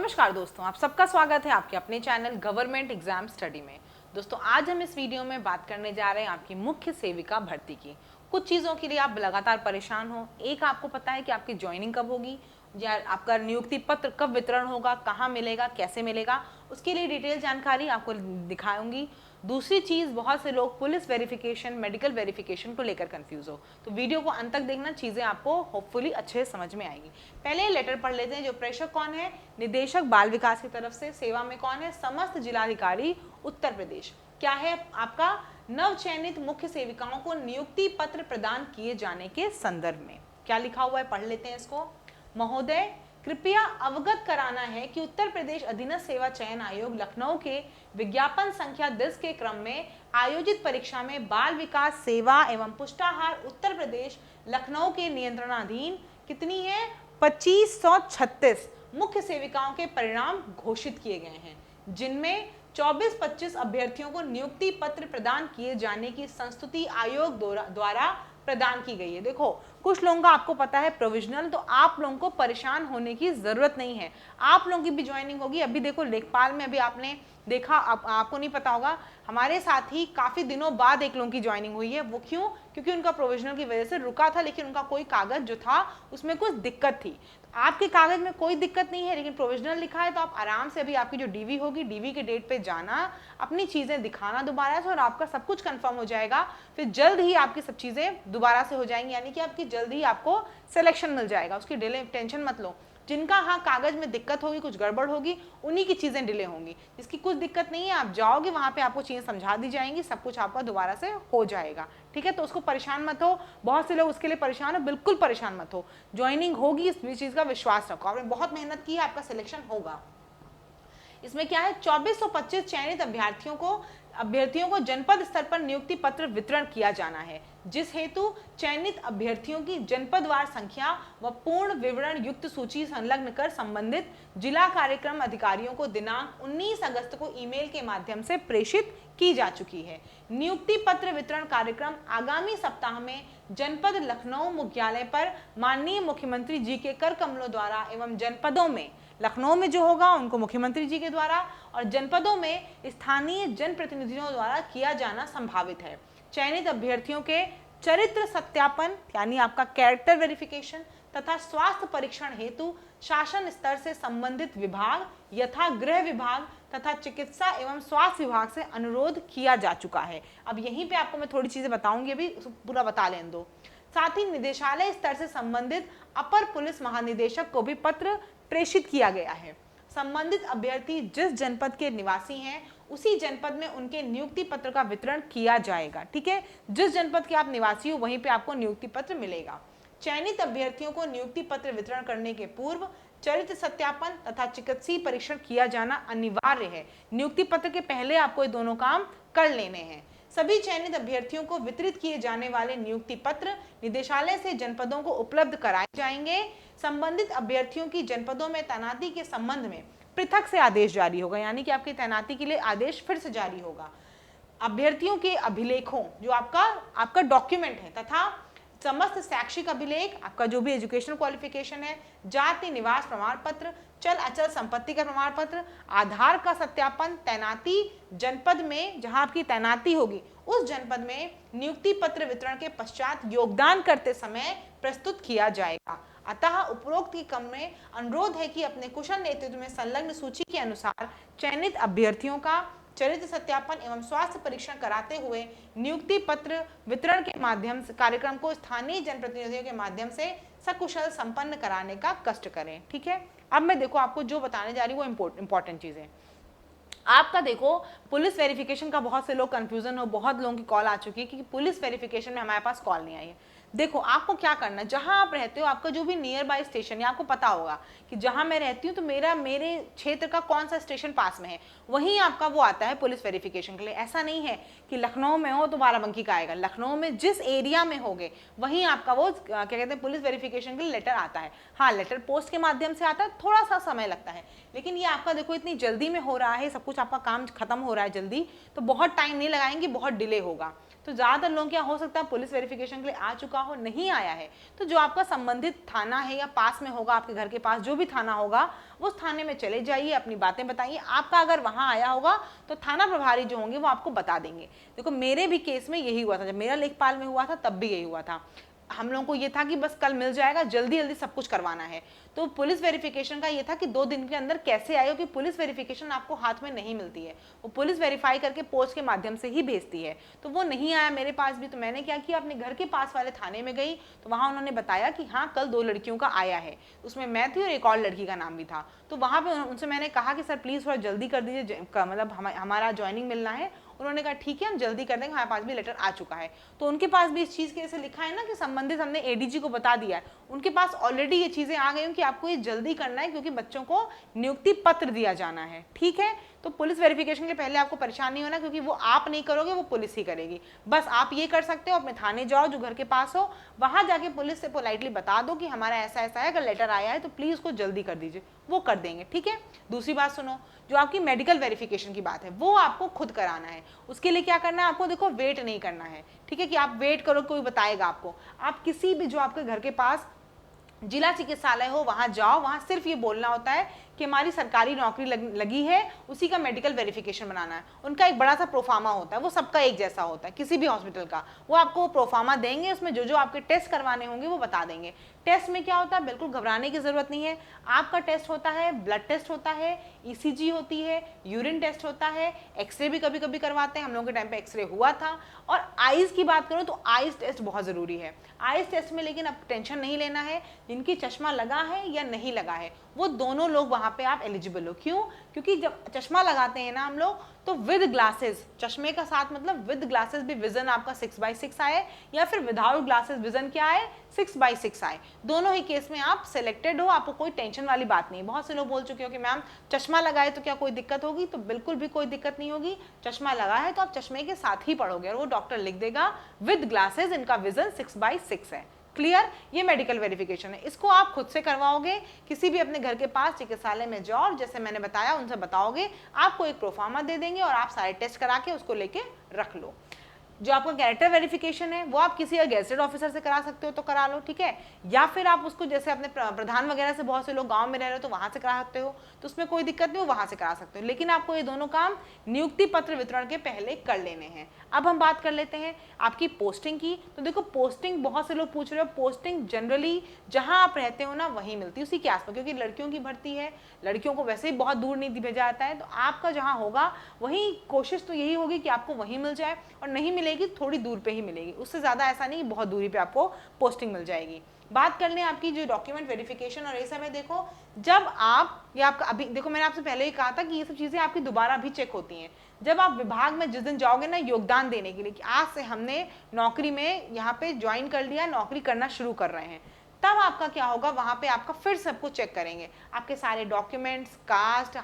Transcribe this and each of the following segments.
नमस्कार दोस्तों, आप सबका स्वागत है आपके अपने चैनल गवर्नमेंट एग्जाम स्टडी में। दोस्तों आज हम इस वीडियो में बात करने जा रहे हैं आपकी मुख्य सेविका भर्ती की। कुछ चीज़ों के लिए आप लगातार परेशान हो। एक, आपको पता है कि आपकी ज्वाइनिंग कब होगी या आपका नियुक्ति पत्र कब वितरण होगा, कहाँ मिलेगा, कैसे मिलेगा, उसके लिए डिटेल जानकारी आपको दिखाऊंगी। दूसरी चीज़, बहुत से लोग पुलिस वेरिफिकेशन, मेडिकल वेरिफिकेशन को लेकर कंफ्यूज हो, तो वीडियो को अंत तक देखना, चीज़ें आपको होपफुली अच्छे से समझ में आएंगी। पहले लेटर पढ़ लेते हैं। जो प्रेषक कौन है? निदेशक बाल विकास की तरफ से। सेवा में कौन है? समस्त जिलाधिकारी उत्तर प्रदेश। क्या है आपका? नव चयनित मुख्य सेविकाओं को नियुक्ति पत्र प्रदान किए जाने के संदर्भ में क्या लिखा हुआ है, पढ़ लेते हैं इसको। महोदय, कृपया अवगत कराना है कि उत्तर प्रदेश अधीनस्थ सेवा चयन आयोग लखनऊ के विज्ञापन संख्या 10 के क्रम में आयोजित परीक्षा में बाल विकास सेवा एवं पुष्टाहार उत्तर प्रदेश लखनऊ के नियंत्रणाधीन कितनी है? 2536 मुख्य सेविकाओं के परिणाम घोषित किए गए हैं, जिनमें 24-25 अभ्यर्थियों को नियुक्ति पत्र प्रदान किए जाने की संस्तुति आयोग द्वारा प्रदान की गई है। देखो, कुछ लोगों का आपको पता है प्रोविजनल, तो आप लोगों को परेशान होने की जरूरत नहीं है। आप लोगों की भी ज्वाइनिंग होगी। अभी देखो लेखपाल में अभी आपने देखा, आपको नहीं पता होगा, हमारे साथ ही काफी दिनों बाद एक लोगों की ज्वाइनिंग हुई है। वो क्यों? क्योंकि उनका प्रोविजनल की वजह से रुका था, लेकिन उनका कोई कागज जो था उसमें कुछ दिक्कत थी। आपके कागज में कोई दिक्कत नहीं है, लेकिन प्रोविजनल लिखा है, तो आप आराम से अभी आपकी जो डीवी होगी, डीवी के डेट पे जाना, अपनी चीजें दिखाना दोबारा से, और आपका सब कुछ कंफर्म हो जाएगा। फिर जल्द ही आपकी सब चीजें दोबारा से हो जाएंगी, यानी कि आपकी जल्द ही आपको सिलेक्शन मिल जाएगा। उसकी डिले टेंशन मत लो। जिनका हाँ कागज में दिक्कत होगी, कुछ गड़बड़ होगी, उन्हीं की चीजें डिले होंगी। जिसकी कुछ दिक्कत नहीं है, आप जाओगे वहां पे, आपको चीजें समझा दी जाएंगी, सब कुछ आपका दोबारा से हो जाएगा। ठीक है, तो उसको परेशान मत हो। बहुत से लोग उसके लिए परेशान हो, बिल्कुल परेशान मत हो। ज्वाइनिंग होगी, इस चीज का विश्वास रखो। आपने बहुत मेहनत की है, आपका सिलेक्शन होगा। इसमें क्या है? 2425 चयनित अभ्यर्थियों को जनपद स्तर पर नियुक्ति पत्र वितरण किया जाना है, जिस हेतु चयनित अभ्यर्थियों की जनपदवार संख्या व पूर्ण विवरण युक्त सूची संलग्न कर संबंधित जिला कार्यक्रम अधिकारियों को दिनांक 19 अगस्त को ईमेल के माध्यम से प्रेषित की जा चुकी है। नियुक्ति पत्र वितरण कार्यक्रम आगामी सप्ताह में जनपद लखनऊ मुख्यालय पर माननीय मुख्यमंत्री जी के कर कमलों द्वारा एवं जनपदों में, लखनऊ में जो होगा उनको मुख्यमंत्री जी के द्वारा, और जनपदों में स्थानीय जनप्रतिनिधियों द्वारा किया जाना संभावित है। चयनित अभ्यर्थियों के चरित्र सत्यापन यानी आपका कैरेक्टर वेरिफिकेशन तथा स्वास्थ्य परीक्षण हेतु शासन स्तर से संबंधित विभाग यथा गृह विभाग तथा चिकित्सा एवं स्वास्थ्य विभाग से अनुरोध किया जा चुका है। अब यहीं पे आपको मैं थोड़ी चीजें बताऊंगी, अभी पूरा बता लें दो। साथ ही निदेशालय स्तर से संबंधित अपर पुलिस महानिदेशक को भी पत्र प्रेषित किया गया है। संबंधित अभ्यर्थी जिस जनपद के निवासी हैं, उसी जनपद में उनके नियुक्ति पत्र का वितरण किया जाएगा। ठीक है, जिस जनपद के आप निवासी हो वहीं पे आपको नियुक्ति पत्र मिलेगा। चयनित अभ्यर्थियों को नियुक्ति पत्र वितरण करने के पूर्व चरित्र सत्यापन तथा चिकित्सीय परीक्षण किया जाना अनिवार्य है। नियुक्ति पत्र के पहले आपको ये दोनों काम कर लेने हैं। सभी चयनित अभ्यर्थियों को वितरित किए जाने वाले नियुक्ति पत्र निदेशालय से जनपदों को उपलब्ध कराए जाएंगे। संबंधित अभ्यर्थियों की जनपदों में तैनाती के संबंध में पृथक से आदेश जारी होगा, यानी कि आपकी तैनाती के लिए आदेश फिर से जारी होगा। अभ्यर्थियों के अभिलेखों, जो आपका डॉक्यूमेंट है, तथा समस्त शैक्षिक अभिलेख, आपका जो भी एजुकेशनल क्वालिफिकेशन है, जाति निवास प्रमाण पत्र, चल अचल संपत्ति का प्रमाण पत्र, आधार का सत्यापन, तैनाती जनपद में जहां आपकी तैनाती होगी उस जनपद में नियुक्ति पत्र वितरण के पश्चात योगदान करते समय प्रस्तुत किया जाएगा। अतः उपरोक्त के क्रम में अनुरोध है कि अपने कुशल नेतृत्व में संलग्न सूची के अनुसार चयनित अभ्यर्थियों का चरित्र सत्यापन एवं स्वास्थ्य परीक्षण कराते हुए नियुक्ति पत्र वितरण के माध्यम से कार्यक्रम को स्थानीय जनप्रतिनिधियों के माध्यम से सकुशल संपन्न कराने का कष्ट करें। ठीक है, अब मैं देखो आपको जो बताने जा रही हूँ वो इंपॉर्टेंट चीजें। आपका देखो पुलिस वेरिफिकेशन का बहुत से लोग कंफ्यूजन हो, बहुत लोगों की कॉल आ चुकी है कि पुलिस वेरिफिकेशन में हमारे पास कॉल नहीं आई है। देखो, आपको क्या करना है, जहां आप रहते हो आपका जो भी नियर बाय स्टेशन है, आपको पता होगा कि जहां मैं रहती हूँ तो मेरे क्षेत्र का कौन सा स्टेशन पास में है, वहीं आपका वो आता है पुलिस वेरिफिकेशन के लिए। ऐसा नहीं है कि लखनऊ में हो तो बाराबंकी का आएगा। लखनऊ में जिस एरिया में होगे वहीं आपका वो क्या कहते हैं पुलिस वेरिफिकेशन के लिए लेटर आता है। हाँ, लेटर पोस्ट के माध्यम से आता है, थोड़ा सा समय लगता है, लेकिन ये आपका देखो इतनी जल्दी में हो रहा है, सब कुछ आपका काम खत्म हो रहा है जल्दी, तो बहुत टाइम नहीं लगाएंगे, बहुत डिले होगा। तो ज़्यादातर लोग क्या हो सकता है पुलिस वेरिफिकेशन के लिए आ चुका हो, नहीं आया है, तो जो आपका संबंधित थाना है या पास में होगा, आपके घर के पास जो भी थाना होगा, उस थाने में चले जाइए, अपनी बातें बताइए। आपका अगर वहाँ आया होगा तो थाना प्रभारी जो होंगे वो आपको बता देंगे। देखो मेरे भी केस में यही हुआ था, जब मेरा लेखपाल में हुआ था तब भी यही हुआ था। हम लोगों को ये था कि बस कल मिल जाएगा, जल्दी जल्दी सब कुछ करवाना है। तो पुलिस वेरिफिकेशन का ये था कि 2 दिन के अंदर कैसे आए, कि पुलिस वेरिफिकेशन आपको हाथ में नहीं मिलती है, वो पुलिस वेरीफाई करके पोस्ट के माध्यम से ही भेजती है। तो वो नहीं आया मेरे पास भी, तो मैंने क्या किया, अपने घर के पास वाले थाने में गई, तो वहाँ उन्होंने बताया कि हाँ कल 2 लड़कियों का आया है, उसमें मैं थी और एक और लड़की का नाम भी था। तो वहाँ पे उनसे मैंने कहा कि सर प्लीज़ थोड़ा जल्दी कर दीजिए, मतलब हमारा ज्वाइनिंग मिलना है। उन्होंने कहा ठीक है हम जल्दी कर देंगे, हमारे पास भी लेटर आ चुका है। तो उनके पास भी इस चीज़ के जैसे लिखा है ना कि संबंधित हमने एडीजी को बता दिया है, उनके पास ऑलरेडी ये चीज़ें आ गई कि आपको ये जल्दी करना है क्योंकि बच्चों को नियुक्ति पत्र दिया जाना है। ठीक है, तो पुलिस वेरिफिकेशन के पहले आपको परेशान नहीं होना, क्योंकि वो आप नहीं करोगे, वो पुलिस ही करेगी। बस आप ये कर सकते हो, अपने थाने जाओ जो घर के पास हो, वहाँ जाके पुलिस से पोलाइटली बता दो कि हमारा ऐसा ऐसा है, अगर लेटर आया है तो प्लीज़ उसको जल्दी कर दीजिए, वो कर देंगे। ठीक है, दूसरी बात सुनो, जो आपकी मेडिकल वेरिफिकेशन की बात है वो आपको खुद कराना है। उसके लिए क्या करना है आपको, देखो वेट नहीं करना है, ठीक है, कि आप वेट करो कोई बताएगा आपको। आप किसी भी जो आपके घर के पास जिला चिकित्सालय हो वहाँ जाओ, वहाँ सिर्फ ये बोलना होता है कि हमारी सरकारी नौकरी लगी है, उसी का मेडिकल वेरिफिकेशन बनाना है। उनका एक बड़ा सा प्रोफार्मा होता है, वो सबका एक जैसा होता है किसी भी हॉस्पिटल का, वो आपको प्रोफार्मा देंगे, उसमें जो जो आपके टेस्ट करवाने होंगे वो बता देंगे। टेस्ट में क्या होता है, बिल्कुल घबराने की जरूरत नहीं है। आपका टेस्ट होता है, ब्लड टेस्ट होता है, ईसीजी होती है, यूरिन टेस्ट होता है, एक्सरे भी कभी कभी करवाते हैं, हम लोगों के टाइम पे एक्सरे हुआ था। और आइज की बात करूँ तो आइज टेस्ट बहुत ज़रूरी है। आइज टेस्ट में लेकिन अब टेंशन नहीं लेना है, जिनकी चश्मा लगा है या नहीं लगा है वो दोनों लोग वहाँ पे आप एलिजिबल हो। क्यों, क्योंकि जब चश्मा लगाते हैं ना हम लोग तो विद ग्लासेस, चश्मे का साथ मतलब विद ग्लासेस भी विजन आपका 6/6 आए, या फिर विदाउट ग्लासेस विजन क्या आए, 6/6 आए। दोनों ही केस में आप सिलेक्टेड हो, आपको कोई टेंशन वाली बात नहीं। बहुत से लोग बोल चुके हो कि मैम चश्मा लगाए तो क्या कोई दिक्कत होगी, तो बिल्कुल भी कोई दिक्कत नहीं होगी। चश्मा लगा है तो आप चश्मे के साथ ही पढ़ोगे और वो डॉक्टर लिख देगा विद ग्लासेस इनका विजन 6/6 है। क्लियर, ये मेडिकल वेरिफिकेशन है, इसको आप खुद से करवाओगे। किसी भी अपने घर के पास चिकित्सालय में जाओ और जैसे मैंने बताया उनसे बताओगे, आपको एक प्रोफार्मा दे देंगे और आप सारे टेस्ट करा के उसको लेके रख लो। जो आपका कैरेक्टर वेरिफिकेशन है वो आप किसी गेजेटेड ऑफिसर से करा सकते हो तो करा लो, ठीक है, या फिर आप उसको जैसे अपने प्रधान वगैरह से, बहुत से लोग गांव में रह रहे हो तो वहां से करा सकते हो, तो उसमें कोई दिक्कत नहीं हो, वहां से करा सकते हो। लेकिन आपको ये दोनों काम नियुक्ति पत्र वितरण के पहले कर लेने हैं। अब हम बात कर लेते हैं आपकी पोस्टिंग की। तो देखो पोस्टिंग, बहुत से लोग पूछ रहे हो, पोस्टिंग जनरली जहां आप रहते हो ना वहीं मिलती है, उसी के आसपास, क्योंकि लड़कियों की भर्ती है, लड़कियों को वैसे ही बहुत दूर नहीं भेजा जाता है, तो आपका जहां होगा वहीं कोशिश तो यही होगी कि आपको वहीं मिल जाए, और नहीं मिलेगी थोड़ी दूर पे ही मिलेगी, उससे ज़्यादा ऐसा नहीं कि बहुत दूरी पे आपको पोस्टिंग मिल जाएगी। बात कर लें आपकी जो डॉक्यूमेंट वेरिफिकेशन और ये सब है, देखो जब आप, ये आपका अभी देखो मैंने आपसे पहले ही कहा था कि ये सब चीज़ें आपकी दोबारा भी चेक होती हैं। जब आप विभाग में जिस दिन जाओगे ना योगदान देने के लिए कि आज से हमने नौकरी में यहाँ पे ज्वाइन कर लिया, नौकरी करना शुरू कर रहे हैं, तब आपका क्या होगा, वहाँ पे आपका फिर सबको चेक करेंगे, आपके सारे डॉक्यूमेंट्स, कास्ट,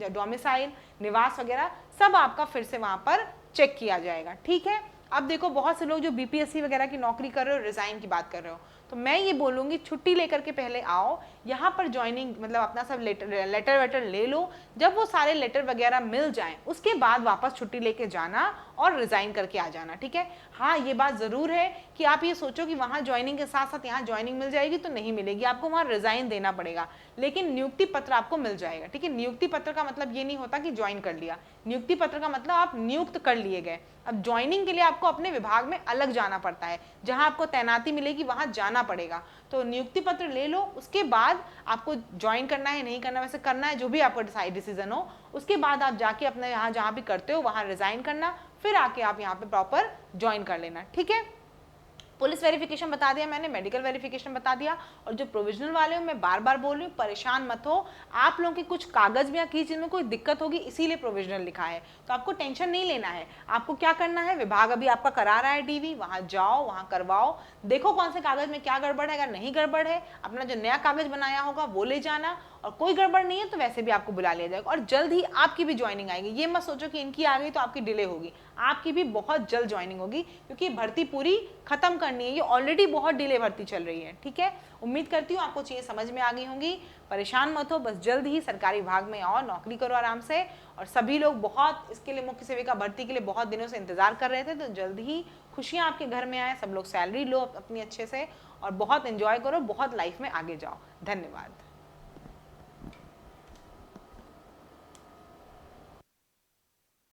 डोमिसाइल, निवास वगैरह सब आपका फिर से वहाँ पर चेक किया जाएगा। ठीक है, अब देखो बहुत से लोग जो बीपीएससी वगैरह की नौकरी कर रहे हो, रिजाइन की बात कर रहे हो, तो मैं ये बोलूँगी छुट्टी लेकर के पहले आओ यहाँ पर ज्वाइनिंग, मतलब अपना सब लेटर वेटर ले लो। जब वो सारे लेटर वगैरह मिल जाएं उसके बाद वापस छुट्टी लेके जाना और रिजाइन करके आ जाना। ठीक है, हाँ ये बात ज़रूर है कि आप ये सोचो कि वहाँ ज्वाइनिंग के साथ साथ यहाँ ज्वाइनिंग मिल जाएगी, तो नहीं मिलेगी, आपको वहाँ रिजाइन देना पड़ेगा, लेकिन नियुक्ति पत्र आपको मिल जाएगा। ठीक है, नियुक्ति पत्र का मतलब ये नहीं होता कि ज्वाइन कर लिया, नियुक्ति पत्र का मतलब आप नियुक्त कर लिए गए। अब ज्वाइनिंग के लिए आपको अपने विभाग में अलग जाना पड़ता है, जहाँ आपको तैनाती मिलेगी वहाँ जाना पड़ेगा। तो नियुक्ति पत्र ले लो, उसके बाद आपको ज्वाइन करना है नहीं करना, वैसे करना है जो भी आपका डिसीजन हो, उसके बाद आप जाके अपने यहाँ जहाँ भी करते हो वहाँ रिजाइन करना, फिर आके आप यहाँ पे प्रॉपर ज्वाइन कर लेना। ठीक है, पुलिस वेरिफिकेशन बता दिया मैंने, मेडिकल वेरिफिकेशन बता दिया, और जो प्रोविजनल वाले हो मैं बार बार बोल रही हूँ परेशान मत हो, आप लोगों के कुछ कागज में या किसी चीज़ में कोई दिक्कत होगी इसीलिए प्रोविजनल लिखा है, तो आपको टेंशन नहीं लेना है। आपको क्या करना है, विभाग अभी आपका करा रहा है डीवी, वहाँ जाओ, वहाँ करवाओ, देखो कौन से कागज में क्या गड़बड़ है, अगर नहीं गड़बड़ है अपना जो नया कागज बनाया होगा वो ले जाना, और कोई गड़बड़ नहीं है तो वैसे भी आपको बुला लिया जाएगा और जल्द ही आपकी भी ज्वाइनिंग आएगी। ये मत सोचो कि इनकी आ गई तो आपकी डिले होगी, आपकी भी बहुत जल्द ज्वाइनिंग होगी, क्योंकि भर्ती पूरी खत्म करनी है, ये ऑलरेडी बहुत डिले भर्ती चल रही है। ठीक है, उम्मीद करती हूँ आपको चीज़ें समझ में आ गई होंगी। परेशान मत हो, बस जल्द ही सरकारी विभाग में आओ, नौकरी करो आराम से। और सभी लोग बहुत इसके लिए, मुख्य सेविका भर्ती के लिए बहुत दिनों से इंतजार कर रहे थे, तो जल्द ही खुशियाँ आपके घर में आए, सब लोग सैलरी लो अपनी अच्छे से और बहुत एंजॉय करो, बहुत लाइफ में आगे जाओ। धन्यवाद।